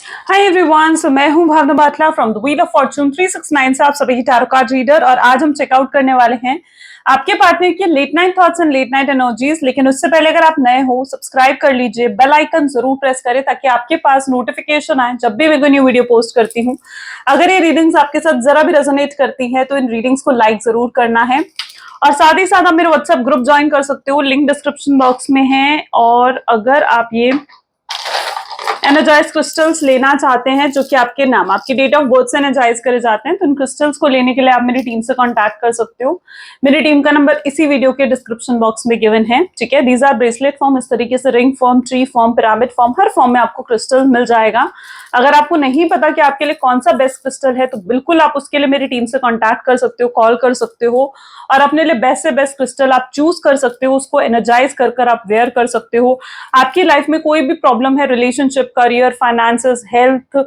Hi everyone, so मैं हूं Bhavna Batla from the wheel of fortune 369 से आप सभी की टैरो कार्ड रीडर। और आज हम चेकआउट करने वाले हैं आपके पार्टनर के late night thoughts and late night energies. लेकिन उससे पहले अगर आप नए हो, सब्सक्राइब कर लीजिए, बेल आइकन जरूर प्रेस करें ताकि आपके पास नोटिफिकेशन आए जब भी मैं कोई न्यू वीडियो पोस्ट करती हूँ। अगर ये रीडिंग्स आपके साथ जरा भी रेजोनेट करती है तो इन रीडिंग्स को लाइक जरूर करना है। और साथ ही साथ आप मेरे व्हाट्सएप ग्रुप ज्वाइन कर सकते हो, लिंक डिस्क्रिप्शन बॉक्स में है। और अगर आप ये एनर्जाइज क्रिस्टल्स लेना चाहते हैं जो कि आपके नाम, आपकी डेट ऑफ बर्थ से एनर्जाइज करे जाते हैं, तो इन क्रिस्टल्स को लेने के लिए आप मेरी टीम से कांटेक्ट कर सकते हो। मेरी टीम का नंबर इसी वीडियो के डिस्क्रिप्शन बॉक्स में गिवन है। ठीक है, दीज आर ब्रेसलेट फॉर्म, इस तरीके से ring form, tree form, pyramid form, हर फॉर्म में आपको क्रिस्टल मिल जाएगा। अगर आपको नहीं पता कि आपके लिए कौन सा बेस्ट क्रिस्टल है तो बिल्कुल आप उसके लिए मेरी टीम से कांटेक्ट कर सकते हो, कॉल कर सकते हो और अपने लिए बेस्ट से बेस्ट क्रिस्टल आप चूज कर सकते हो। उसको एनर्जाइज कर कर आप वेयर कर सकते हो। आपकी लाइफ में कोई भी प्रॉब्लम है, रिलेशनशिप, करियर, फाइनेंसेस, हेल्थ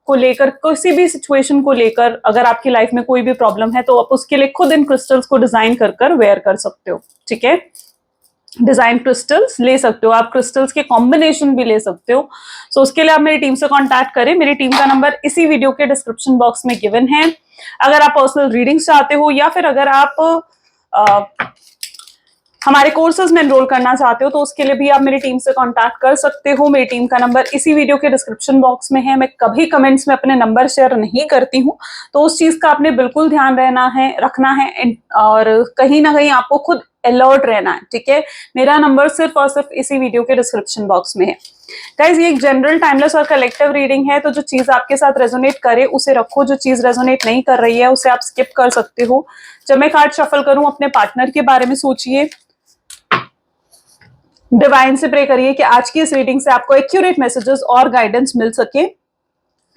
को लेकर, किसी भी सिचुएशन को लेकर अगर आपकी लाइफ में कोई भी प्रॉब्लम है तो आप उसके लिए खुद इन क्रिस्टल्स को डिजाइन कर कर वेयर कर सकते हो। ठीक है, डिजाइन क्रिस्टल्स ले सकते हो, आप क्रिस्टल्स के कॉम्बिनेशन भी ले सकते हो। सो उसके लिए आप मेरी टीम से कांटेक्ट करें। मेरी टीम का नंबर इसी वीडियो के डिस्क्रिप्शन बॉक्स में गिवन है। अगर आप पर्सनल रीडिंग्स चाहते हो या फिर अगर आप हमारे कोर्सेज में एनरोल करना चाहते हो तो उसके लिए भी आप मेरी टीम से कांटेक्ट कर सकते हो। मेरी टीम का नंबर इसी वीडियो के डिस्क्रिप्शन बॉक्स में है। मैं कभी कमेंट्स में अपने नंबर शेयर नहीं करती हूँ, तो उस चीज का आपने बिल्कुल ध्यान रखना है और कहीं ना कहीं आपको खुद अलर्ट रहना है। ठीक है, मेरा नंबर सिर्फ और सिर्फ इसी वीडियो के डिस्क्रिप्शन बॉक्स में है। गाइज, ये एक जनरल, टाइमलेस और कलेक्टिव रीडिंग है, तो जो चीज आपके साथ रेजोनेट करे उसे रखो, जो चीज रेजोनेट नहीं कर रही है उसे आप स्किप कर सकते हो। जब मैं कार्ड शफल करूं, अपने पार्टनर के बारे में सोचिए, डिवाइन से प्रे करिए कि आज की इस रीडिंग से आपको एक्यूरेट मैसेजेस और गाइडेंस मिल सके।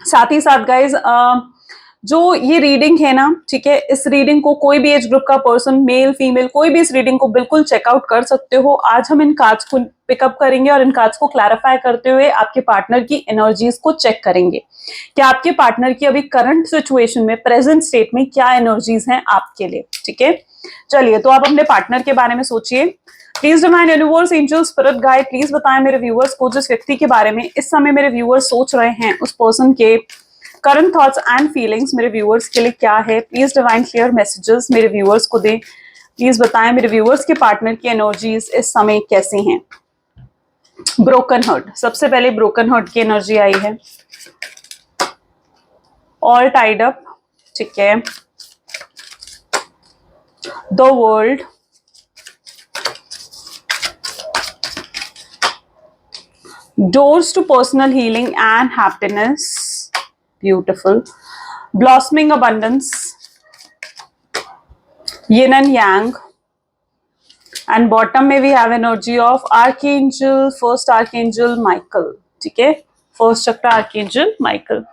साथ ही साथ गाइज, जो ये रीडिंग है ना, ठीक है, इस रीडिंग को कोई भी एज ग्रुप का पर्सन, मेल फीमेल, कोई भी इस रीडिंग को बिल्कुल चेकआउट कर सकते हो। आज हम इन कार्ड्स को पिकअप करेंगे और इन कार्ड्स को क्लैरिफाई करते हुए आपके पार्टनर की एनर्जीज को चेक करेंगे कि आपके पार्टनर की अभी करंट सिचुएशन में, प्रेजेंट स्टेट में क्या एनर्जीज हैं आपके लिए। ठीक है, चलिए, तो आप अपने पार्टनर के बारे में सोचिए। Please divine universe, angel, spirit guide, please बताएं मेरे व्यूअर्स को, जिस व्यक्ति के बारे में इस समय मेरे व्यूअर्स सोच रहे हैं, उस पर्सन के करंट थॉट्स एंड फीलिंग्स मेरे व्यूअर्स के लिए क्या है। प्लीज डिवाइन क्लियर मैसेजेस मेरे व्यूअर्स को दें। प्लीज बताएं मेरे व्यूअर्स के पार्टनर की एनर्जीज इस समय कैसी हैं। ब्रोकन हर्ट, सबसे पहले ब्रोकन हर्ट की एनर्जी आई है। ऑल टाइड अप, ठीक है, the world, doors to personal healing and happiness, beautiful, blossoming abundance, yin and yang, and bottom में we have energy of archangel, first archangel Michael. ठीक है, first चक्र archangel Michael.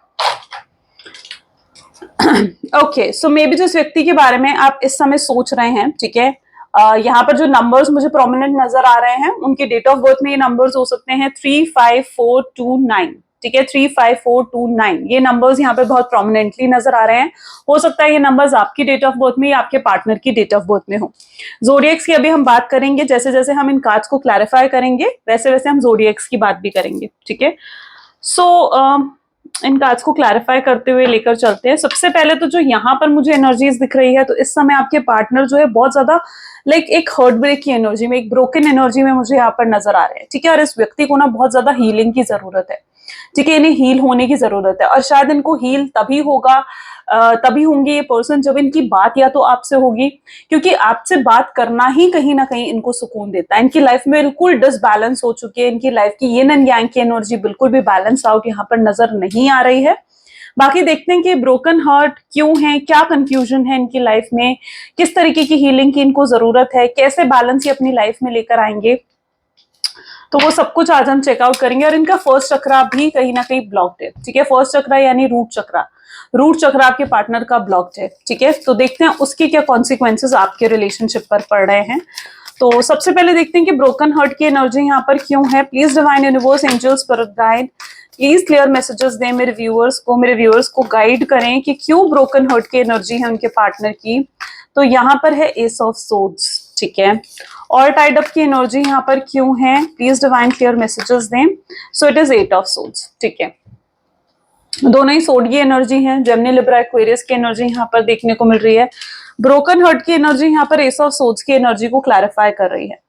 Okay, so may be जिस व्यक्ति के बारे में आप इस समय सोच रहे हैं, ठीक है, यहाँ पर जो नंबर्स मुझे प्रोमिनेंट नजर आ रहे हैं उनके डेट ऑफ बर्थ में ये नंबर्स हो सकते हैं 35429। ठीक है, 35429, ये नंबर्स यहाँ पे बहुत प्रोमिनेंटली नजर आ रहे हैं। हो सकता है ये नंबर्स आपकी डेट ऑफ बर्थ में या आपके पार्टनर की डेट ऑफ बर्थ में हो। जोडिएक्स की अभी हम बात करेंगे, जैसे जैसे हम इन कार्ड्स को क्लैरिफाई करेंगे वैसे वैसे हम जोडिएक्स की बात भी करेंगे। ठीक है, सो इन कार्ड्स को क्लैरिफाई करते हुए लेकर चलते हैं। सबसे पहले तो जो यहाँ पर मुझे एनर्जीज दिख रही है, तो इस समय आपके पार्टनर जो है बहुत ज्यादा लाइक एक हार्ट ब्रेक की एनर्जी में, एक ब्रोकन एनर्जी में मुझे यहाँ पर नजर आ रहे हैं। ठीक है, और इस व्यक्ति को ना बहुत ज्यादा हीलिंग की जरूरत है। ठीक है, इन्हें हील होने की जरूरत है और शायद इनको हील तभी होगा, तभी होंगे ये पर्सन जब इनकी बात या तो आपसे होगी, क्योंकि आपसे बात करना ही कहीं ना कहीं इनको सुकून देता है। इनकी लाइफ में बिल्कुल डिसबैलेंस हो चुकी है, इनकी लाइफ की यिन एंड यांग की एनर्जी बिल्कुल भी बैलेंस आउट यहाँ पर नजर नहीं आ रही है। बाकी देखते हैं कि ब्रोकन हार्ट क्यों है, क्या कंफ्यूजन है इनकी लाइफ में, किस तरीके की हीलिंग की इनको जरूरत है, कैसे बैलेंस ये अपनी लाइफ में लेकर आएंगे, तो वो सब कुछ आज हम चेकआउट करेंगे। और इनका फर्स्ट चक्रा भी कहीं ना कहीं ब्लॉक्ड है। ठीक है, फर्स्ट चक्रा यानी रूट चक्रा, रूट चक्र आपके पार्टनर का ब्लॉक्ड है। ठीक है, तो देखते हैं उसके क्या कॉन्सिक्वेंसेस आपके रिलेशनशिप पर पड़ रहे हैं। तो सबसे पहले देखते हैं कि ब्रोकन हार्ट की एनर्जी यहाँ पर क्यों है। Please divine universe, angel, spirit guide, please clear messages दें मेरे व्यूअर्स को गाइड करें कि क्यों ब्रोकन हार्ट की एनर्जी है उनके पार्टनर की। तो यहाँ पर है एस ऑफ सोर्ड्स। ठीक है, और टाइड अप की एनर्जी यहाँ पर क्यों है, प्लीज डिवाइन क्लियर मैसेजेस दें। So it is eight of swords. ठीक है, दोनों ही सोड की एनर्जी है। जेमिनी, लिब्रा, एक्वेरियस की एनर्जी यहाँ पर देखने को मिल रही है। ब्रोकन हार्ट की एनर्जी यहाँ पर एस ऑफ सोड्स की एनर्जी को क्लैरिफाई कर रही है।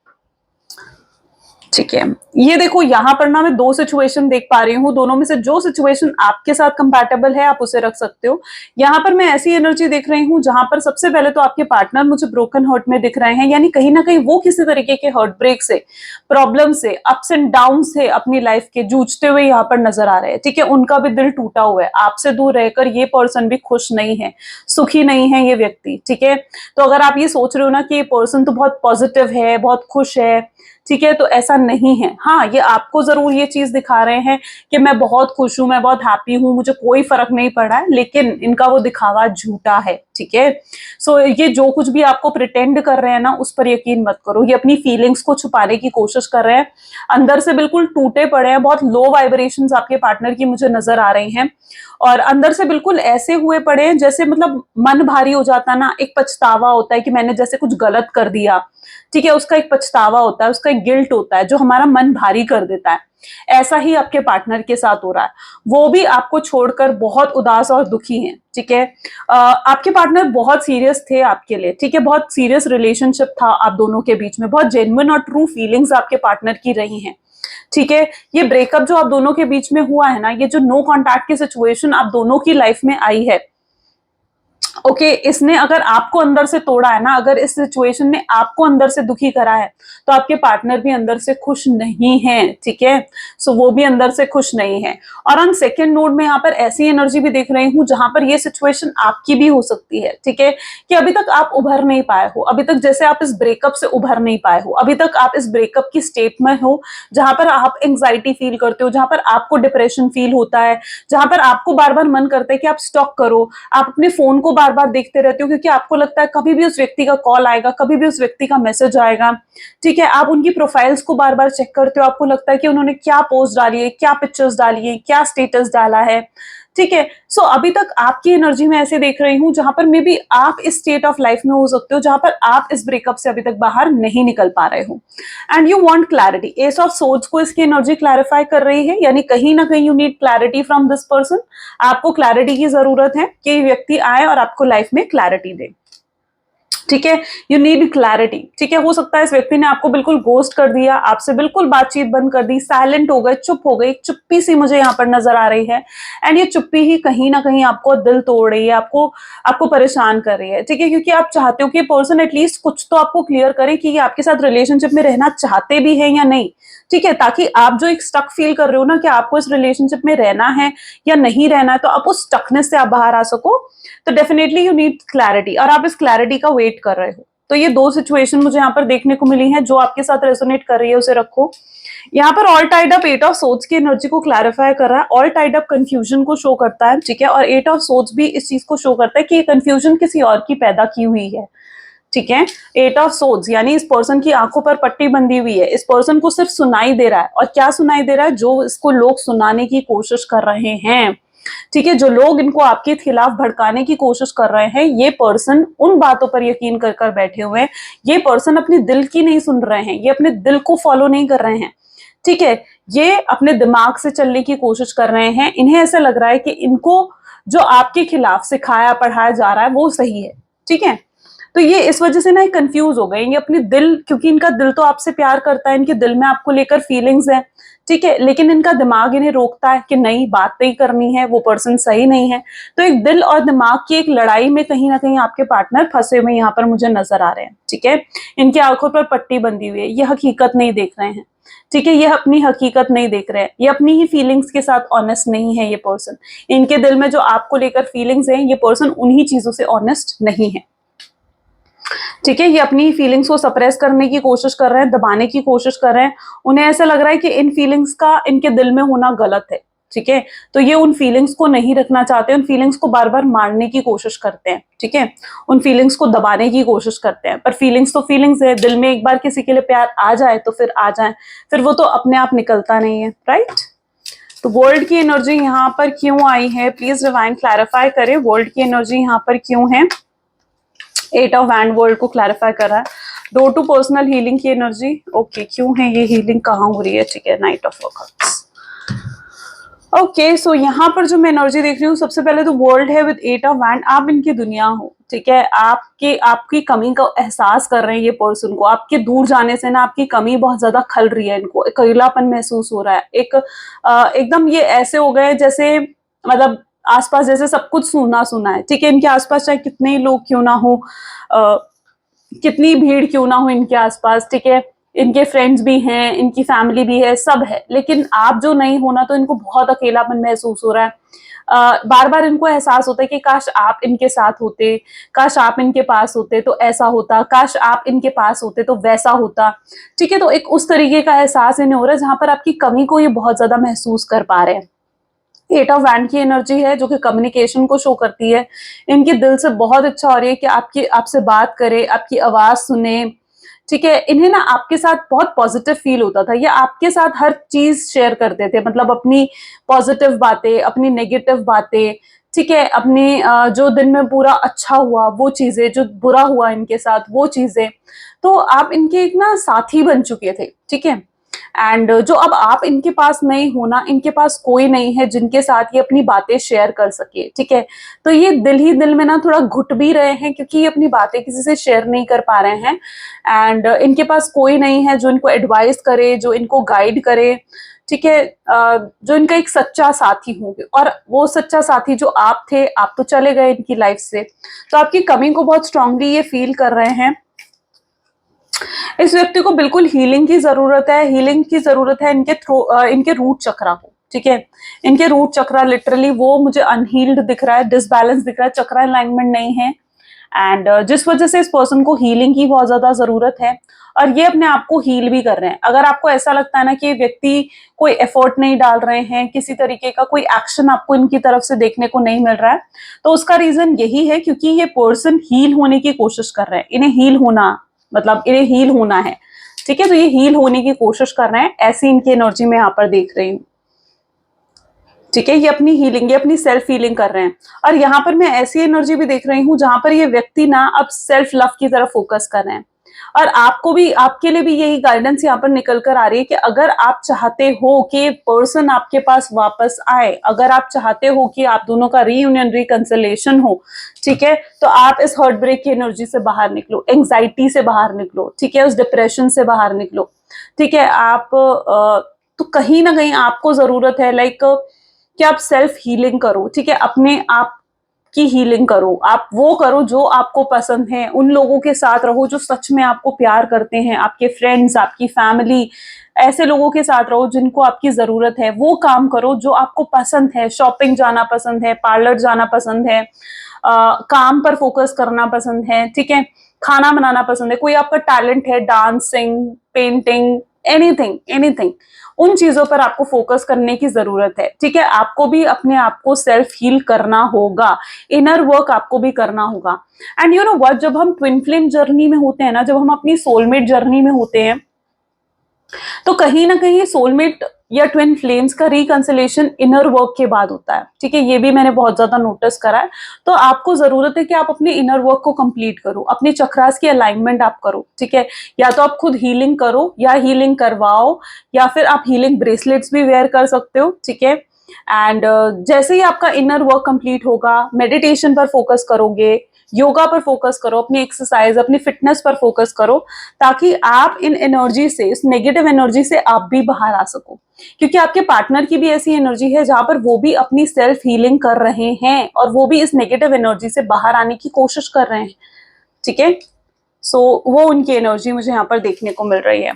ठीक है, ये देखो यहाँ पर ना मैं दो सिचुएशन देख पा रही हूँ, दोनों में से जो सिचुएशन आपके साथ कंपैटिबल है आप उसे रख सकते हो। यहाँ पर मैं ऐसी एनर्जी देख रही हूँ जहां पर सबसे पहले तो आपके पार्टनर मुझे ब्रोकन हर्ट में दिख रहे हैं, यानी कहीं ना कहीं वो किसी तरीके के हर्ट ब्रेक से, प्रॉब्लम से, अप्स एंड डाउन से अपनी लाइफ के जूझते हुए यहाँ पर नजर आ रहे हैं। ठीक है, उनका भी दिल टूटा हुआ है, आपसे दूर रहकर ये पर्सन भी खुश नहीं है, सुखी नहीं है ये व्यक्ति। ठीक है, तो अगर आप ये सोच रहे हो ना कि ये पर्सन तो बहुत पॉजिटिव है, बहुत खुश है, ठीक है, तो ऐसा नहीं है। हाँ, ये आपको जरूर ये चीज दिखा रहे हैं कि मैं बहुत खुश हूं, मैं बहुत हैप्पी हूं, मुझे कोई फर्क नहीं पड़ा है, लेकिन इनका वो दिखावा झूठा है। ठीक है, सो ये जो कुछ भी आपको प्रिटेंड कर रहे हैं ना उस पर यकीन मत करो। ये अपनी फीलिंग्स को छुपाने की कोशिश कर रहे हैं, अंदर से बिल्कुल टूटे पड़े हैं, बहुत लो वाइब्रेशंस आपके पार्टनर की मुझे नजर आ रही हैं, और अंदर से बिल्कुल ऐसे हुए पड़े हैं जैसे मतलब मन भारी हो जाता ना, एक पछतावा होता है कि मैंने जैसे कुछ गलत कर दिया। ठीक है, उसका एक पछतावा होता है, उसका एक गिल्ट होता है जो हमारा मन भारी कर देता है। ऐसा ही आपके पार्टनर के साथ हो रहा है, वो भी आपको छोड़कर बहुत उदास और दुखी हैं। ठीक है, आपके पार्टनर बहुत सीरियस थे आपके लिए। ठीक है, बहुत सीरियस रिलेशनशिप था आप दोनों के बीच में, बहुत जेन्युइन और ट्रू फीलिंग्स आपके पार्टनर की रही हैं। ठीक है, ये ब्रेकअप जो आप दोनों के बीच में हुआ है ना, ये जो नो कॉन्टैक्ट की सिचुएशन आप दोनों की लाइफ में आई है, ओके, इसने अगर आपको अंदर से तोड़ा है ना, अगर इस सिचुएशन ने आपको अंदर से दुखी करा है, तो आपके पार्टनर भी अंदर से खुश नहीं है। ठीक है, सो वो भी अंदर से खुश नहीं है। और ऑन सेकंड नोड में यहाँ पर ऐसी एनर्जी भी देख रही हूँ जहां पर ये सिचुएशन आपकी भी हो सकती है। ठीक है, कि अभी तक आप उभर नहीं पाए हो, अभी तक जैसे आप इस ब्रेकअप से उभर नहीं पाए हो, अभी तक आप इस ब्रेकअप की स्टेट में हो जहां पर आप एंग्जाइटी फील करते हो, जहां पर आपको डिप्रेशन फील होता है, जहां पर आपको बार बार मन करता है कि आप स्टॉप करो, आप अपने फोन को बार बार देखते रहते हो, क्योंकि आपको लगता है कभी भी उस व्यक्ति का कॉल आएगा, कभी भी उस व्यक्ति का मैसेज आएगा। ठीक है, आप उनकी प्रोफाइल्स को बार बार चेक करते हो, आपको लगता है कि उन्होंने क्या पोस्ट डाली है, क्या पिक्चर्स डाली है, क्या स्टेटस डाला है। ठीक है, सो अभी तक आपकी एनर्जी में ऐसे देख रही हूं जहां पर मे बी आप इस स्टेट ऑफ लाइफ में हो सकते हो जहां पर आप इस ब्रेकअप से अभी तक बाहर नहीं निकल पा रहे हो, and you want clarity. S of swords को इसकी एनर्जी क्लैरिफाई कर रही है, यानी कहीं ना कहीं you need clarity from this person. आपको क्लैरिटी की जरूरत है कि व्यक्ति आए और आपको लाइफ में क्लैरिटी दे। ठीक है, यू नीड क्लैरिटी। ठीक है, हो सकता है इस व्यक्ति ने आपको बिल्कुल गोस्ट कर दिया, आपसे बिल्कुल बातचीत बंद कर दी, साइलेंट हो गए, चुप हो गई, चुप्पी सी मुझे यहाँ पर नजर आ रही है, एंड ये चुप्पी ही कहीं ना कहीं आपको दिल तोड़ रही है, आपको आपको परेशान कर रही है। ठीक है, क्योंकि आप चाहते हो कि पर्सन एटलीस्ट कुछ तो आपको क्लियर करे कि ये आपके साथ रिलेशनशिप में रहना चाहते भी है या नहीं। ठीक है, ताकि आप जो एक स्टक फील कर रहे हो ना कि आपको इस रिलेशनशिप में रहना है या नहीं रहना है, तो आप उस स्टकनेस से आप बाहर आ सको, तो डेफिनेटली यू नीड क्लैरिटी, और आप इस क्लैरिटी का वेट कर रहे हो। तो ये दो सिचुएशन मुझे यहाँ पर देखने को मिली हैं, जो आपके साथ रेजोनेट कर रही है उसे रखो। यहाँ पर all tied up at of swords की एनर्जी को क्लैरिफाई कर रहा है, ऑल टाइड अप कंफ्यूजन को शो करता है। ठीक है, और एट ऑफ सोर्ड्स भी इस चीज को शो करता है कि ये कंफ्यूजन किसी और की पैदा की हुई है। ठीक है, एट ऑफ सोर्ड्स यानी इस पर्सन की आंखों पर पट्टी बंधी हुई है, इस पर्सन को सिर्फ सुनाई दे रहा है, और क्या सुनाई दे रहा है? जो इसको लोग सुनाने की कोशिश कर रहे हैं। ठीक है, जो लोग इनको आपके खिलाफ भड़काने की कोशिश कर रहे हैं, ये पर्सन उन बातों पर यकीन कर कर बैठे हुए हैं। ये पर्सन अपने दिल की नहीं सुन रहे हैं, ये अपने दिल को फॉलो नहीं कर रहे हैं। ठीक है, ये अपने दिमाग से चलने की कोशिश कर रहे हैं। इन्हें ऐसा लग रहा है कि इनको जो आपके खिलाफ सिखाया पढ़ाया जा रहा है वो सही है। ठीक है, तो ये इस वजह से ना कंफ्यूज हो गए। ये अपने दिल, क्योंकि इनका दिल तो आपसे प्यार करता है, इनके दिल में आपको लेकर फीलिंग्स है। ठीक है, लेकिन इनका दिमाग इन्हें रोकता है कि नहीं, बात नहीं करनी है, वो पर्सन सही नहीं है। तो एक दिल और दिमाग की एक लड़ाई में कहीं ना कहीं आपके पार्टनर फंसे हुए यहाँ पर मुझे नजर आ रहे हैं। ठीक है, इनकी आंखों पर पट्टी बंधी हुई है, ये हकीकत नहीं देख रहे हैं। ठीक है, ये अपनी हकीकत नहीं देख रहे हैं, ये अपनी ही फीलिंग्स के साथ ऑनेस्ट नहीं है। ये पर्सन, इनके दिल में जो आपको लेकर फीलिंग्स है, ये पर्सन उन्हीं चीजों से ऑनेस्ट नहीं है। ठीक है, ये अपनी फीलिंग्स को सप्रेस करने की कोशिश कर रहे हैं, दबाने की कोशिश कर रहे हैं। उन्हें ऐसा लग रहा है कि इन फीलिंग्स का इनके दिल में होना गलत है। ठीक है, तो ये उन फीलिंग्स को नहीं रखना चाहते, उन फीलिंग्स को बार बार मारने की कोशिश करते हैं। ठीक है, उन फीलिंग्स को दबाने की कोशिश करते हैं, पर फीलिंग्स तो फीलिंग्स है। दिल में एक बार किसी के लिए प्यार आ जाए तो फिर आ जाए, फिर वो तो अपने आप निकलता नहीं है। राइट, तो वर्ल्ड की एनर्जी यहाँ पर क्यों आई है? प्लीज डिवाइन क्लैरिफाई करें, वर्ल्ड की एनर्जी यहाँ पर क्यों है? एट ऑफ वैंड वर्ल्ड को क्लैरिफाई कर रहा है। डोर टू पर्सनल हीलिंग की एनर्जी, ओके, क्यों है ये हीलिंग, कहाँ हो रही है? ठीक है, नाइट ऑफ वर्कआउट्स, ओके, सो यहाँ पर जो मैं एनर्जी देख रही हूँ, सबसे पहले तो वर्ल्ड है विद 8 ऑफ वैंड, आप इनकी दुनिया हो, ठीक है। आपकी कमी का एहसास कर रहे हैं ये पर्सन को, आपके दूर जाने से ना आपकी कमी बहुत ज्यादा खल रही है, इनको अकेलापन महसूस हो रहा है, एकदम ये ऐसे हो गए जैसे, मतलब आसपास जैसे सब कुछ सूना सूना है, ठीक है। इनके आसपास चाहे कितने ही लोग क्यों ना हो, अ, कितनी भीड़ क्यों ना हो इनके आसपास, ठीक है। इनके फ्रेंड्स भी हैं, इनकी फैमिली भी है, सब है, लेकिन आप जो नहीं होना तो इनको बहुत अकेलापन महसूस हो रहा है। बार बार इनको एहसास होता है कि काश आप इनके साथ होते, काश आप इनके पास होते तो ऐसा होता, काश आप इनके पास होते तो वैसा होता, ठीक है। तो एक उस तरीके का एहसास इन्हें हो रहा है जहां पर आपकी कमी को ये बहुत ज्यादा महसूस कर पा रहे हैं। 8 ऑफ वैंड की एनर्जी है जो कि कम्युनिकेशन को शो करती है। इनके दिल से बहुत इच्छा हो रही है कि आपसे बात करे, आपकी आवाज सुने, ठीक है। इन्हें ना आपके साथ बहुत पॉजिटिव फील होता था, ये आपके साथ हर चीज शेयर करते थे, मतलब अपनी पॉजिटिव बातें, अपनी नेगेटिव बातें, ठीक है। अपनी जो दिन में पूरा अच्छा हुआ वो चीजें, जो बुरा हुआ इनके साथ वो चीजें, तो आप इनके एक ना साथी बन चुके थे, ठीक है। एंड जो अब आप इनके पास नहीं हो ना, इनके पास कोई नहीं है जिनके साथ ये अपनी बातें शेयर कर सके, ठीक है। तो ये दिल ही दिल में ना थोड़ा घुट भी रहे हैं क्योंकि ये अपनी बातें किसी से शेयर नहीं कर पा रहे हैं। एंड इनके पास कोई नहीं है जो इनको एडवाइस करे, जो इनको गाइड करे, ठीक है। जो इनका एक सच्चा साथी होंगे, और वो सच्चा साथी जो आप थे, आप तो चले गए इनकी लाइफ से, तो आपकी कमी को बहुत स्ट्रांगली ये फील कर रहे हैं। इस व्यक्ति को बिल्कुल हीलिंग की जरूरत है, हीलिंग की जरूरत है इनके रूट चक्रा को, ठीक है। इनके रूट चक्रा लिटरली वो मुझे अनहील्ड दिख रहा है, डिसबैलेंस दिख रहा है, चक्रा अलाइनमेंट नहीं है। एंड जिस वजह से इस पर्सन को हीलिंग की बहुत ज्यादा जरूरत है, और ये अपने आप को हील भी कर रहे हैं। अगर आपको ऐसा लगता है ना कि ये व्यक्ति कोई एफर्ट नहीं डाल रहे हैं, किसी तरीके का कोई एक्शन आपको इनकी तरफ से देखने को नहीं मिल रहा है, तो उसका रीजन यही है क्योंकि ये पर्सन हील होने की कोशिश कर रहे हैं। इन्हें हील होना, मतलब इन्हें हील होना है, ठीक है। तो ये हील होने की कोशिश कर रहे हैं, ऐसी इनकी एनर्जी में यहाँ पर देख रही हूँ, ठीक है। ये अपनी हीलिंग, ये अपनी सेल्फ हीलिंग कर रहे हैं। और यहाँ पर मैं ऐसी एनर्जी भी देख रही हूँ जहां पर ये व्यक्ति ना अब सेल्फ लव की तरफ फोकस कर रहे हैं। और आपको भी, आपके लिए भी यही गाइडेंस यहाँ पर निकल कर आ रही है कि अगर आप चाहते हो कि पर्सन आपके पास वापस आए, अगर आप चाहते हो कि आप दोनों का रीयूनियन, रिकंसिलिएशन हो, ठीक है, तो आप इस हर्ट ब्रेक की एनर्जी से बाहर निकलो, एंग्जाइटी से बाहर निकलो, ठीक है, उस डिप्रेशन से बाहर निकलो, ठीक है। तो कहीं ना कहीं आपको जरूरत है कि आप सेल्फ हीलिंग करो, ठीक है। अपने आप की हीलिंग करो, आप वो करो जो आपको पसंद है, उन लोगों के साथ रहो जो सच में आपको प्यार करते हैं, आपके फ्रेंड्स, आपकी फैमिली, ऐसे लोगों के साथ रहो जिनको आपकी जरूरत है, वो काम करो जो आपको पसंद है। शॉपिंग जाना पसंद है, पार्लर जाना पसंद है, काम पर फोकस करना पसंद है, ठीक है, खाना बनाना पसंद है, कोई आपका टैलेंट है, डांसिंग, पेंटिंग, एनीथिंग एनीथिंग, उन चीजों पर आपको फोकस करने की जरूरत है, ठीक है। आपको भी अपने आप को सेल्फ हील करना होगा, इनर वर्क आपको भी करना होगा। एंड यू नो व्हाट, जब हम ट्विन फ्लेम जर्नी में होते हैं ना, जब हम अपनी सोलमेट जर्नी में होते हैं, तो कहीं ना कहीं सोलमेट या ट्विन फ्लेम्स का रिकंसिलेशन इनर वर्क के बाद होता है, ठीक है। ये भी मैंने बहुत ज्यादा नोटिस करा है। तो आपको जरूरत है कि आप अपने इनर वर्क को कंप्लीट करो, अपने चक्रास की अलाइनमेंट आप करो, ठीक है। या तो आप खुद हीलिंग करो या हीलिंग करवाओ, या फिर आप हीलिंग ब्रेसलेट्स भी वेयर कर सकते हो, ठीक है। एंड जैसे ही आपका इनर वर्क कंप्लीट होगा, मेडिटेशन पर फोकस करोगे, योगा पर फोकस करो, अपनी एक्सरसाइज, अपनी फिटनेस पर फोकस करो, ताकि आप इन एनर्जी से, इस नेगेटिव एनर्जी से आप भी बाहर आ सको। क्योंकि आपके पार्टनर की भी ऐसी एनर्जी है जहां पर वो भी अपनी सेल्फ हीलिंग कर रहे हैं, और वो भी इस नेगेटिव एनर्जी से बाहर आने की कोशिश कर रहे हैं, ठीक है। सो वो उनकी एनर्जी मुझे यहाँ पर देखने को मिल रही है।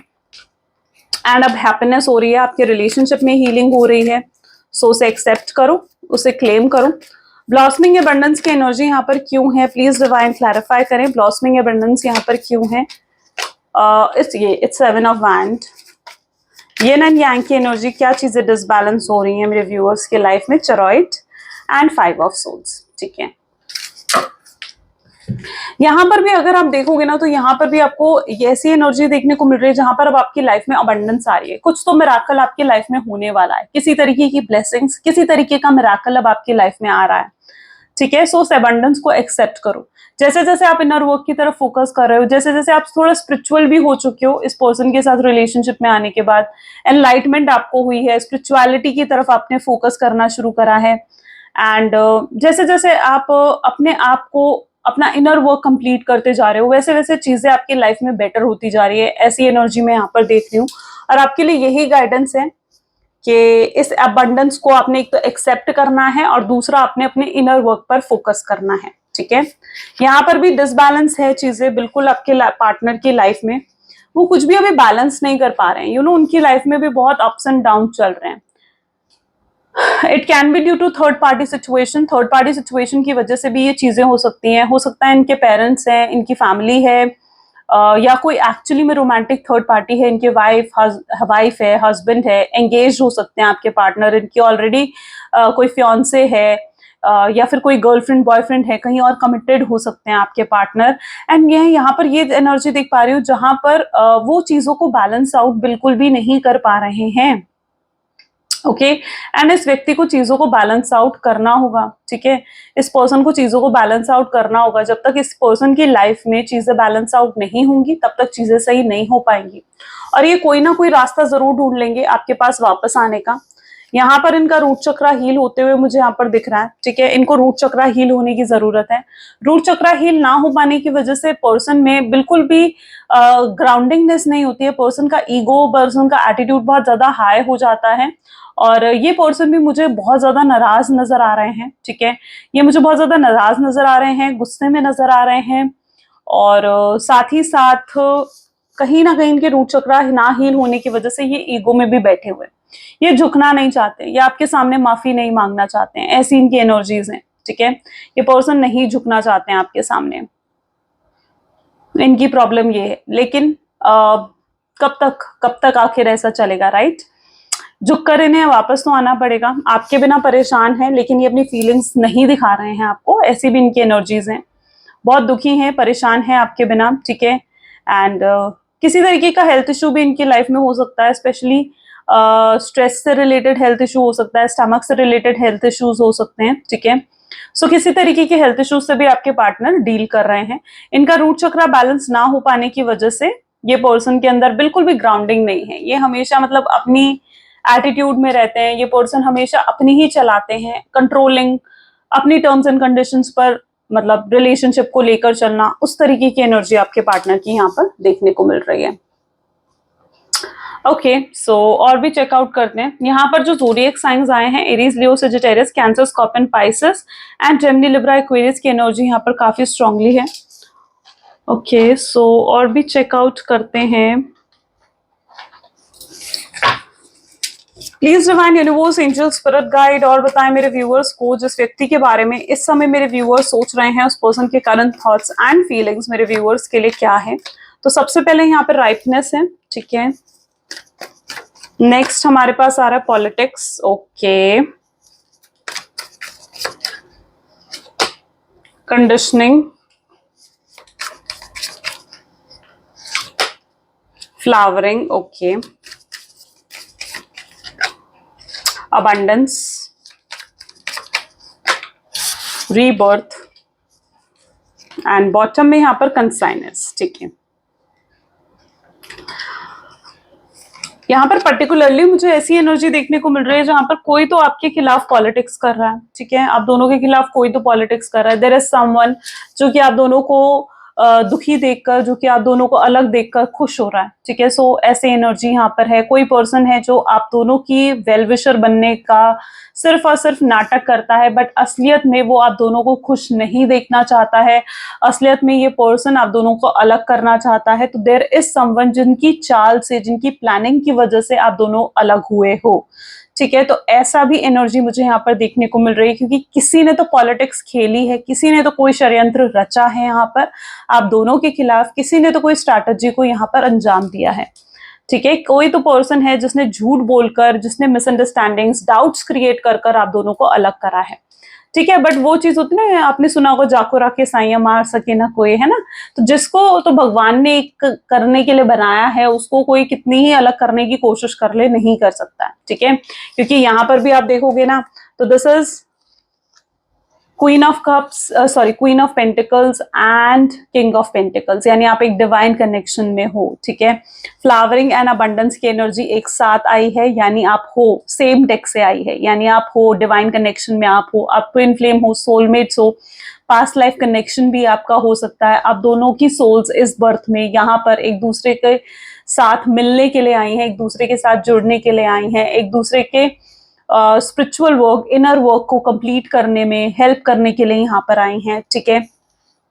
एंड अब हैप्पीनेस हो रही है, आपके रिलेशनशिप में हीलिंग हो रही है। सो उसे एक्सेप्ट करो, उसे क्लेम करो। ब्लॉसमिंग एबंडेंस की एनर्जी यहाँ पर क्यों है, प्लीज डिवाइन क्लैरिफाई करें, ब्लॉसमिंग एबंडेंस यहाँ पर क्यों है। It's 7 of wand, yen and yang की एनर्जी, क्या चीजें डिसबैलेंस हो रही हैं मेरे व्यूअर्स के लाइफ में, चरॉइड एंड 5 ऑफ सोल्स, ठीक है। यहाँ पर भी अगर आप देखोगे ना, तो यहाँ पर भी आपको ऐसी एनर्जी देखने को मिल रही है जहां पर अब आपकी लाइफ में अबंडेंस आ रही है। कुछ तो मिराकल आपकी लाइफ में होने वाला है, किसी तरीके की ब्लेसिंग्स, किसी तरीके का मिराकल अब आपकी लाइफ में आ रहा है, ठीक है। सो उस अबंडेंस को एक्सेप्ट करो। जैसे जैसे आप इनर वर्क की तरफ फोकस कर रहे हो, जैसे जैसे आप थोड़ा स्पिरिचुअल भी हो चुके हो इस पर्सन के साथ रिलेशनशिप में आने के बाद, एनलाइटमेंट आपको हुई है, स्पिरिचुअलिटी की तरफ आपने फोकस करना शुरू करा है, एंड जैसे जैसे आप अपने आप को अपना इनर वर्क कंप्लीट करते जा रहे हो, वैसे वैसे चीजें आपकी लाइफ में बेटर होती जा रही है। ऐसी एनर्जी मैं यहाँ पर देख रही हूँ, और आपके लिए यही गाइडेंस है कि इस अबंडेंस को आपने एक तो एक्सेप्ट करना है, और दूसरा आपने अपने इनर वर्क पर फोकस करना है। ठीक है। यहाँ पर भी डिसबैलेंस है चीजें बिल्कुल आपके पार्टनर की लाइफ में, वो कुछ भी अभी बैलेंस नहीं कर पा रहे हैं। उनकी लाइफ में भी बहुत अप्स एंड डाउन चल रहे हैं। It can be due to third party situation. Third party situation की वजह से भी ये चीजें हो सकती हैं। हो सकता है इनके पेरेंट्स हैं, इनकी फैमिली है, या कोई एक्चुअली में रोमांटिक थर्ड पार्टी है, इनके वाइफ है, हस्बैंड है, एंगेज हो सकते हैं आपके पार्टनर, इनकी ऑलरेडी कोई फियांसे है, या फिर कोई गर्लफ्रेंड बॉयफ्रेंड है, कहीं और कमिटेड हो सकते हैं आपके पार्टनर। एंड यहाँ पर ये एनर्जी देख पा रही हूँ जहां पर वो चीजों को बैलेंस आउट बिल्कुल भी नहीं कर पा रहे हैं। ओके। एंड इस व्यक्ति को चीजों को बैलेंस आउट करना होगा। ठीक है। इस पर्सन को चीजों को बैलेंस आउट करना होगा। जब तक इस पर्सन की लाइफ में चीजें बैलेंस आउट नहीं होंगी तब तक चीजें सही नहीं हो पाएंगी, और ये कोई ना कोई रास्ता जरूर ढूंढ लेंगे आपके पास वापस आने का। यहाँ पर इनका रूट चक्रा हील होते हुए मुझे यहाँ पर दिख रहा है। ठीक है। इनको रूट चक्रा हील होने की जरूरत है। रूट चक्रा हील ना हो पाने की वजह से पर्सन में बिल्कुल भी ग्राउंडिंगनेस नहीं होती है। पर्सन का ईगो, पर्सन का एटीट्यूड बहुत ज्यादा हाई हो जाता है, और ये पर्सन भी मुझे बहुत ज्यादा नाराज नजर आ रहे हैं। ठीक है। ये मुझे बहुत ज्यादा नाराज नजर आ रहे हैं, गुस्से में नजर आ रहे हैं, और साथ ही साथ कहीं ना कहीं इनके रूट चक्रा ना हील होने की वजह से ये ईगो में भी बैठे हुए हैं। ये झुकना नहीं चाहते, ये आपके सामने माफी नहीं मांगना चाहते हैं, ऐसी इनकी एनर्जीज हैं। ठीक है। ये पर्सन नहीं झुकना चाहते हैं आपके सामने, इनकी प्रॉब्लम ये है। लेकिन कब तक आखिर ऐसा चलेगा, राइट? झुक कर इन्हें वापस तो आना पड़ेगा। आपके बिना परेशान है, लेकिन ये अपनी फीलिंग्स नहीं दिखा रहे हैं आपको, ऐसी भी इनकी एनर्जीज हैं। बहुत दुखी हैं, परेशान हैं आपके बिना। ठीक है। एंड किसी तरीके का हेल्थ इशू भी इनकी लाइफ में हो सकता है, स्पेशली स्ट्रेस से रिलेटेड हेल्थ इशू हो सकता है, स्टमक से रिलेटेड हेल्थ इश्यूज हो सकते हैं। ठीक है। सो किसी तरीके के हेल्थ इश्यूज से भी आपके पार्टनर डील कर रहे हैं। इनका रूट चक्रा बैलेंस ना हो पाने की वजह से ये पर्सन के अंदर बिल्कुल भी ग्राउंडिंग नहीं है। ये हमेशा मतलब अपनी एटीट्यूड में रहते हैं। ये पर्सन हमेशा अपनी ही चलाते हैं, कंट्रोलिंग, अपनी टर्म्स एंड कंडीशंस पर, मतलब रिलेशनशिप को लेकर चलना, उस तरीके की एनर्जी आपके पार्टनर की यहाँ पर देखने को मिल रही है। ओके। सो और भी चेकआउट करते हैं। यहाँ पर जो ज़ोडिएक साइंस आए हैं, Aries, Leo, Sagittarius, cancer, scorpion, Pisces and Gemini, Libra, Aquarius की एनर्जी यहाँ पर काफी स्ट्रांगली है। ओके। सो और भी चेकआउट करते हैं। Please divine universe, angel, spirit guide, और बताएं मेरे व्यूअर्स को जिस व्यक्ति के बारे में इस समय मेरे व्यूअर्स सोच रहे हैं, उस पर्सन के करंट थॉट्स एंड फीलिंग्स मेरे व्यूअर्स के लिए क्या है। तो सबसे पहले यहाँ पर राइटनेस है। ठीक है। नेक्स्ट हमारे पास आ रहा है politics. Okay. Conditioning, flowering, okay, abundance, rebirth, and bottom में यहां पर कंसाइनेंस। ठीक है। यहाँ पर पर्टिकुलरली मुझे ऐसी एनर्जी देखने को मिल रही है जहां पर कोई तो आपके खिलाफ पॉलिटिक्स कर रहा है। ठीक है। आप दोनों के खिलाफ कोई तो पॉलिटिक्स कर रहा है। देयर इज समवन जो कि आप दोनों को दुखी देखकर, जो कि आप दोनों को अलग देखकर खुश हो रहा है। ठीक है। सो ऐसे एनर्जी यहाँ पर है। कोई पर्सन है जो आप दोनों की वेल विशर बनने का सिर्फ और सिर्फ नाटक करता है, बट असलियत में वो आप दोनों को खुश नहीं देखना चाहता है। असलियत में ये पर्सन आप दोनों को अलग करना चाहता है। तो देयर इज समवन जिनकी चाल से, जिनकी प्लानिंग की वजह से आप दोनों अलग हुए हो। ठीक है। तो ऐसा भी एनर्जी मुझे यहाँ पर देखने को मिल रही है, क्योंकि किसी ने तो पॉलिटिक्स खेली है, किसी ने तो कोई षड्यंत्र रचा है यहाँ पर आप दोनों के खिलाफ, किसी ने तो कोई स्ट्रैटेजी को यहाँ पर अंजाम दिया है। ठीक है। कोई तो पर्सन है जिसने झूठ बोलकर, जिसने मिसअंडरस्टैंडिंग्स, डाउट्स क्रिएट कर कर आप दोनों को अलग करा है। ठीक है। बट वो चीज होती है ना, आपने सुना होगा, जाको राके साइया मार सके ना कोई, है ना। तो जिसको तो भगवान ने करने के लिए बनाया है, उसको कोई कितनी ही अलग करने की कोशिश कर ले, नहीं कर सकता। ठीक है। क्योंकि यहाँ पर भी आप देखोगे ना, तो this is queen of cups, sorry queen of pentacles and king of pentacles, यानी आप एक डिवाइन कनेक्शन में हो, ठीक है। फ्लावरिंग एंड अबंडेंस की एनर्जी एक साथ आई है, यानी आप हो, सेम डेक से आई है, यानी आप हो डिवाइन कनेक्शन में, आप हो, आप ट्विन फ्लेम हो, सोलमेट्स हो, पास्ट लाइफ कनेक्शन भी आपका हो सकता है। आप दोनों की सोल्स इस बर्थ में यहाँ पर एक दूसरे के साथ मिलने के लिए आई हैं, एक दूसरे के साथ जुड़ने के लिए आई हैं, एक दूसरे के स्पिरिचुअल वर्क, इनर वर्क को कंप्लीट करने में हेल्प करने के लिए यहाँ पर आई हैं, ठीक है।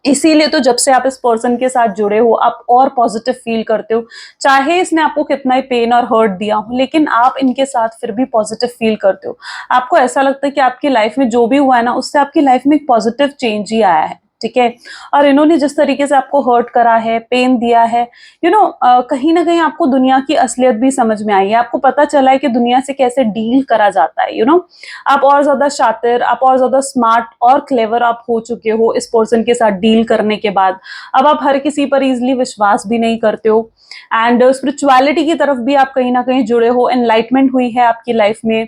इसीलिए तो जब से आप इस पर्सन के साथ जुड़े हो आप और पॉजिटिव फील करते हो, चाहे इसने आपको कितना ही पेन और हर्ट दिया हो, लेकिन आप इनके साथ फिर भी पॉजिटिव फील करते हो। आपको ऐसा लगता है कि आपकी लाइफ में जो भी हुआ है ना, उससे आपकी लाइफ में एक पॉजिटिव चेंज ही आया है, ठीक है। और इन्होंने जिस तरीके से आपको हर्ट करा है, पेन दिया है, कहीं ना कहीं आपको दुनिया की असलियत भी समझ में आई है, आपको पता चला है कि दुनिया से कैसे डील करा जाता है, आप और ज्यादा शातिर, आप और ज्यादा स्मार्ट और क्लेवर आप हो चुके हो इस पर्सन के साथ डील करने के बाद। अब आप हर किसी पर इजिली विश्वास भी नहीं करते हो, एंड स्पिरिचुअलिटी की तरफ भी आप कहीं ना कहीं जुड़े हो, एनलाइटमेंट हुई है आपकी लाइफ में,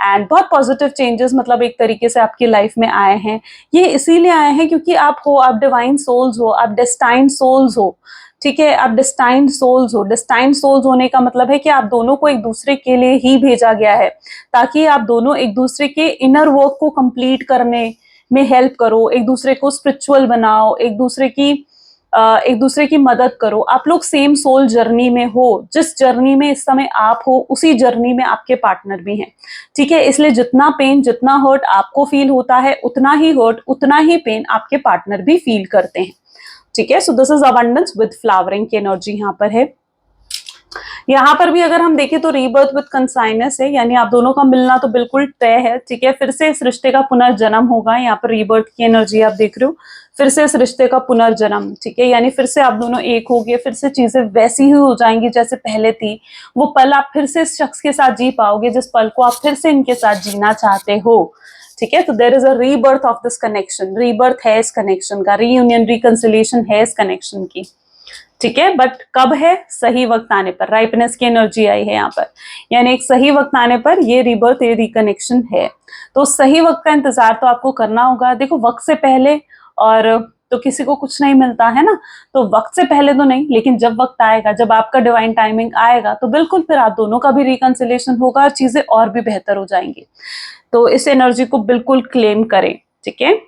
एंड बहुत पॉजिटिव चेंजेस मतलब एक तरीके से आपकी लाइफ में आए हैं। ये इसीलिए आए हैं क्योंकि आप हो, आप डिवाइन सोल्स हो, आप डेस्टाइन्ड सोल्स हो, ठीक है। आप डेस्टाइन्ड सोल्स हो, डेस्टाइन्ड सोल्स होने का मतलब है कि आप दोनों को एक दूसरे के लिए ही भेजा गया है, ताकि आप दोनों एक दूसरे के इनर वर्क को कंप्लीट करने में हेल्प करो, एक दूसरे को स्पिरिचुअल बनाओ, एक दूसरे की मदद करो। आप लोग सेम सोल जर्नी में हो, जिस जर्नी में इस समय आप हो उसी जर्नी में आपके पार्टनर भी हैं, ठीक है। इसलिए जितना पेन, जितना हर्ट आपको फील होता है, उतना ही हर्ट, उतना ही पेन आपके पार्टनर भी फील करते हैं, ठीक है। So this is abundance with flowering की एनर्जी यहाँ पर है। यहाँ पर भी अगर हम देखें तो रीबर्थ विद कंसाइनस है, यानी आप दोनों का मिलना तो बिल्कुल तय है, ठीक है। फिर से इस रिश्ते का पुनर्जन्म होगा, यहाँ पर रीबर्थ की एनर्जी आप देख रहे हो, फिर से इस रिश्ते का पुनर्जन्म, ठीक है। यानी फिर से आप दोनों एक हो गए, फिर से चीजें वैसी ही हो जाएंगी जैसे पहले थी। वो पल आप फिर से इस शख्स के साथ जी पाओगे जिस पल को आप फिर से इनके साथ जीना चाहते हो, ठीक है। तो there is a rebirth of this connection, rebirth है इस कनेक्शन का, रीयूनियन, रिकंसिलिएशन है इस कनेक्शन की, ठीक है। बट कब है? सही वक्त आने पर। राइपनेस की एनर्जी आई है यहाँ पर, यानी एक सही वक्त आने पर ये रीबर्थ, ये रिकनेक्शन है। तो सही वक्त का इंतजार तो आपको करना होगा। देखो, वक्त से पहले और तो किसी को कुछ नहीं मिलता है ना, तो वक्त से पहले तो नहीं, लेकिन जब वक्त आएगा, जब आपका डिवाइन टाइमिंग आएगा, तो बिल्कुल फिर आप दोनों का भी रिकंसिलेशन होगा और चीजें और भी बेहतर हो जाएंगी। तो इस एनर्जी को बिल्कुल क्लेम करें, ठीक है।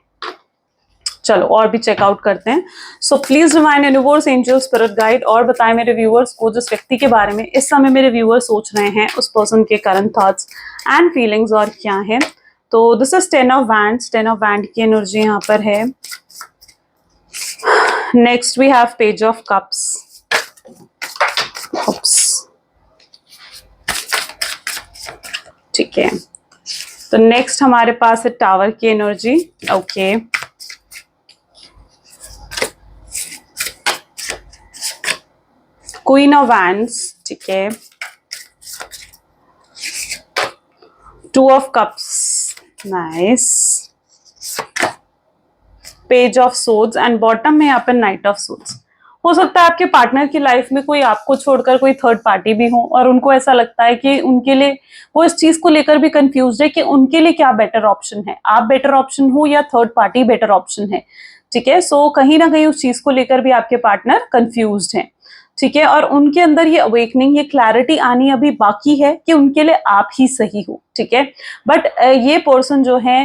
चलो और भी चेकआउट करते हैं। So please remind universe, angel, spirit guide, और बताएं मेरे व्यूअर्स को जिस व्यक्ति के बारे में इस समय मेरे व्यूअर्स सोच रहे हैं, उस पर्सन के करंट थॉट्स एंड फीलिंग्स और क्या है। तो this is 10 of wands, 10 of wand की एनर्जी यहाँ पर है। Next we have page of cups, ठीक है। तो नेक्स्ट हमारे पास है टावर की energy, okay. Queen of wands, ठीक है। Two of cups, nice. Page of swords and bottom में यहाँ पर नाइट ऑफ सोर्ड्स। हो सकता है आपके पार्टनर की लाइफ में कोई आपको छोड़कर कोई थर्ड पार्टी भी हो, और उनको ऐसा लगता है कि उनके लिए, वो इस चीज को लेकर भी कंफ्यूज है कि उनके लिए क्या बेटर ऑप्शन है, आप बेटर ऑप्शन हो या थर्ड पार्टी बेटर ऑप्शन है, ठीक है। सो कहीं ना कहीं उस चीज को लेकर भी आपके पार्टनर कंफ्यूज हैं, ठीक है। और उनके अंदर ये अवेकनिंग, ये क्लैरिटी आनी अभी बाकी है कि उनके लिए आप ही सही हो, ठीक है। बट ये पर्सन जो है,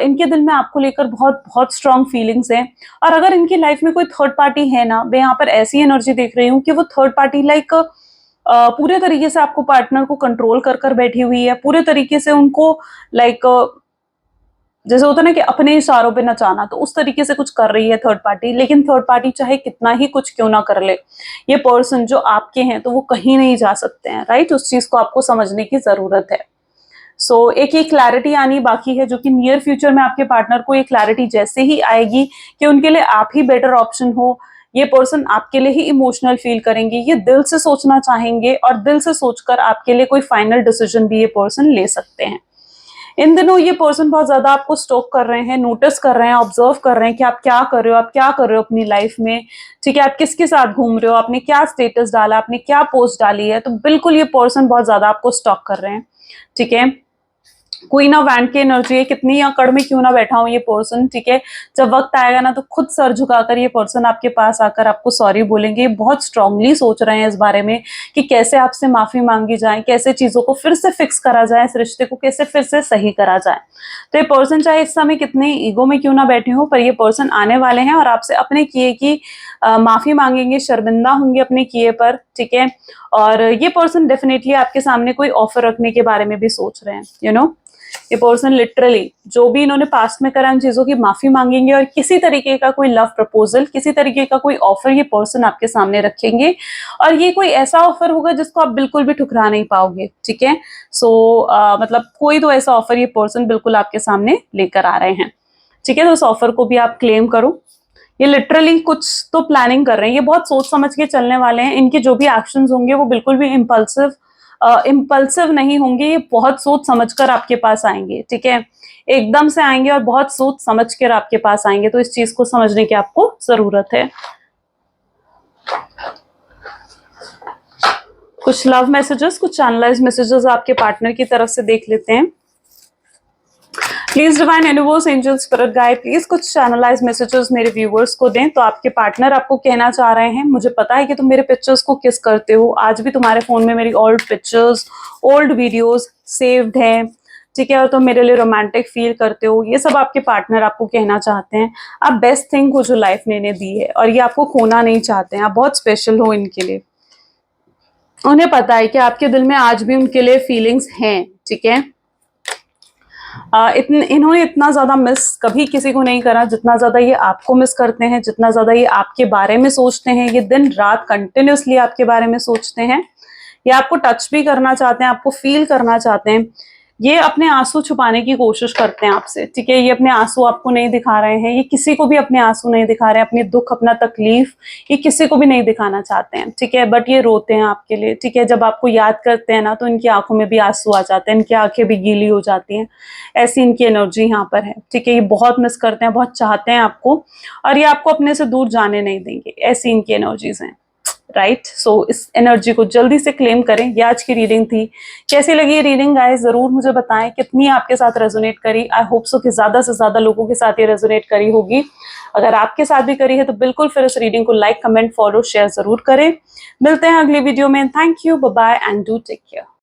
इनके दिल में आपको लेकर बहुत बहुत स्ट्रॉन्ग फीलिंग्स हैं। और अगर इनकी लाइफ में कोई थर्ड पार्टी है ना, मैं यहाँ पर ऐसी एनर्जी देख रही हूँ कि वो थर्ड पार्टी लाइक पूरे तरीके से आपको पार्टनर को कंट्रोल कर कर बैठी हुई है, पूरे तरीके से उनको लाइक जैसे होता है ना कि अपने इशारों पे नचाना, तो उस तरीके से कुछ कर रही है थर्ड पार्टी। लेकिन थर्ड पार्टी चाहे कितना ही कुछ क्यों ना कर ले, ये पर्सन जो आपके हैं तो वो कहीं नहीं जा सकते हैं, राइट। उस चीज को आपको समझने की जरूरत है। सो एक ये क्लैरिटी आनी बाकी है, जो कि नियर फ्यूचर में आपके पार्टनर को ये क्लैरिटी जैसे ही आएगी कि उनके लिए आप ही बेटर ऑप्शन हो, ये पर्सन आपके लिए ही इमोशनल फील करेंगे, ये दिल से सोचना चाहेंगे और दिल से सोचकर आपके लिए कोई फाइनल डिसीजन भी ये पर्सन ले सकते हैं। इन दिनों ये पर्सन बहुत ज्यादा आपको स्टॉक कर रहे हैं, नोटिस कर रहे हैं, ऑब्जर्व कर रहे हैं कि आप क्या कर रहे हो, आप क्या कर रहे हो अपनी लाइफ में, ठीक है। आप किसके साथ घूम रहे हो, आपने क्या स्टेटस डाला, आपने क्या पोस्ट डाली है, तो बिल्कुल ये पर्सन बहुत ज्यादा आपको स्टॉक कर रहे हैं, ठीक है। क्वीन ऑफ वैंड की एनर्जी है, कितनी अकड़ में क्यों ना बैठा हो ये पर्सन, ठीक है, जब वक्त आएगा ना तो खुद सर झुकाकर ये पर्सन आपके पास आकर आपको सॉरी बोलेंगे। बहुत स्ट्रांगली सोच रहे हैं इस बारे में कि कैसे आपसे माफी मांगी जाए, कैसे चीजों को फिर से फिक्स करा जाए, इस रिश्ते को कैसे फिर से सही करा जाए। तो ये पर्सन चाहे इस समय कितने ईगो में क्यों ना बैठे हो, पर ये पर्सन आने वाले हैं और आपसे अपने किए की माफी मांगेंगे, शर्मिंदा होंगे अपने किए पर, ठीक है। और ये पर्सन डेफिनेटली आपके सामने कोई ऑफर रखने के बारे में भी सोच रहे हैं, यू नो। ये पर्सन लिटरली जो भी इन्होंने पास्ट में करा उन चीजों की माफी मांगेंगे और किसी तरीके का कोई लव प्रपोजल, किसी तरीके का कोई ऑफर ये पर्सन आपके सामने रखेंगे। और ये कोई ऐसा ऑफर होगा जिसको आप बिल्कुल भी ठुकरा नहीं पाओगे, ठीक है। सो मतलब कोई तो ऐसा ऑफर ये पर्सन बिल्कुल आपके सामने लेकर आ रहे हैं, ठीक है। तो उस ऑफर को भी आप क्लेम करो। ये लिटरली कुछ तो प्लानिंग कर रहे हैं, ये बहुत सोच समझ के चलने वाले हैं। इनके जो भी एक्शंस होंगे वो बिल्कुल भी इम्पल्सिव नहीं होंगे, ये बहुत सोच समझकर आपके पास आएंगे, ठीक है। एकदम से आएंगे और बहुत सोच समझ कर आपके पास आएंगे, तो इस चीज को समझने की आपको जरूरत है। कुछ लव मैसेजेस, कुछ चैनलाइज मैसेजेस आपके पार्टनर की तरफ से देख लेते हैं। Please divine universe, angel, spirit guide, please कुछ चैनलाइज मैसेजेस मेरे व्यूवर्स को दें। तो आपके पार्टनर आपको कहना चाह रहे हैं, मुझे पता है कि तुम मेरे पिक्चर्स को किस करते हो, आज भी तुम्हारे फोन में मेरी old pictures, old videos saved हैं, ठीक है, और तुम मेरे लिए रोमांटिक फील करते हो। ये सब आपके पार्टनर आपको कहना चाहते हैं। आप बेस्ट थिंग हो जो लाइफ ने इन्हें दी है और ये आपको खोना नहीं चाहते हैं, आप बहुत स्पेशल हो इनके लिए। उन्हें पता है कि आपके दिल में आज भी उनके लिए फीलिंग्स हैं, ठीक है। इन्होंने इतना ज्यादा मिस कभी किसी को नहीं करा जितना ज्यादा ये आपको मिस करते हैं, जितना ज्यादा ये आपके बारे में सोचते हैं। ये दिन रात कंटिन्यूसली आपके बारे में सोचते हैं। ये आपको टच भी करना चाहते हैं, आपको फील करना चाहते हैं। ये अपने आंसू छुपाने की कोशिश करते हैं आपसे, ठीक है। ये अपने आंसू आपको नहीं दिखा रहे हैं, ये किसी को भी अपने आंसू नहीं दिखा रहे हैं, अपनी दुख, अपना तकलीफ ये किसी को भी नहीं दिखाना चाहते हैं, ठीक है। बट ये रोते हैं आपके लिए, ठीक है। जब आपको याद करते हैं ना तो इनकी आंखों में भी आंसू आ जाते हैं, इनकी आंखें भी गीली हो जाती हैं। ऐसी इनकी एनर्जी यहाँ पर है, ठीक है। ये बहुत मिस करते हैं, बहुत चाहते हैं आपको और ये आपको अपने से दूर जाने नहीं देंगे, ऐसी इनकी एनर्जीज हैं, राइट। सो इस एनर्जी को जल्दी से क्लेम करें। ये आज की रीडिंग थी। कैसी लगी ये रीडिंग गाइस, जरूर मुझे बताएं, कितनी आपके साथ रेजोनेट करी। आई होप सो कि ज्यादा से ज्यादा लोगों के साथ ये रेजोनेट करी होगी। अगर आपके साथ भी करी है तो बिल्कुल फिर इस रीडिंग को लाइक, कमेंट, फॉलो, शेयर जरूर करें। मिलते हैं अगली वीडियो में। Thank you, bye bye and do take care.